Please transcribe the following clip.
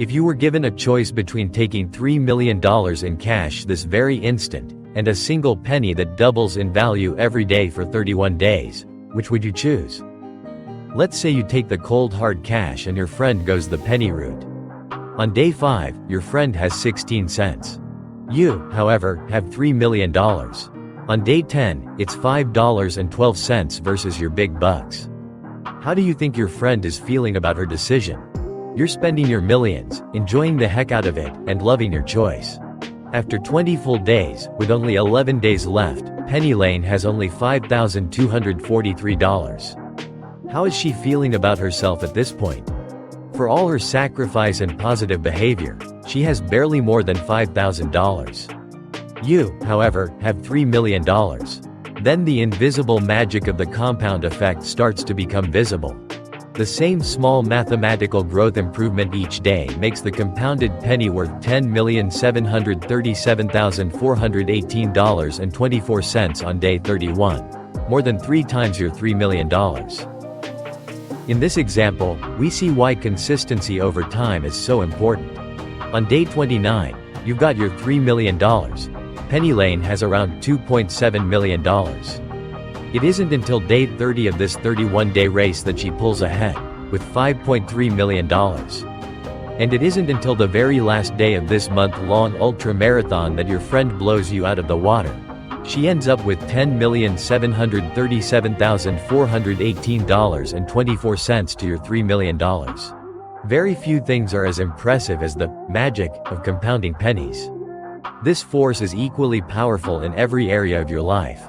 If you were given a choice between taking $3 million in cash this very instant, and a single penny that doubles in value every day for 31 days, which would you choose? Let's say you take the cold hard cash and your friend goes the penny route. On day 5, your friend has 16 cents. You, however, have $3 million. On day 10, it's $5.12 versus your big bucks. How do you think your friend is feeling about her decision? You're spending your millions, enjoying the heck out of it, and loving your choice. After 20 full days, with only 11 days left, Penny Lane has only $5,243. How is she feeling about herself at this point? For all her sacrifice and positive behavior, she has barely more than $5,000. You, however, have $3 million. Then the invisible magic of the compound effect starts to become visible. The same small mathematical growth improvement each day makes the compounded penny worth $10,737,418.24 on day 31, more than 3 times your $3 million. In this example, we see why consistency over time is so important. On day 29, you've got your $3 million. Penny Lane has around $2.7 million. It isn't until day 30 of this 31-day race that she pulls ahead, with $5.3 million. And it isn't until the very last day of this month-long ultra-marathon that your friend blows you out of the water. She ends up with $10,737,418.24 to your $3 million. Very few things are as impressive as the magic of compounding pennies. This force is equally powerful in every area of your life.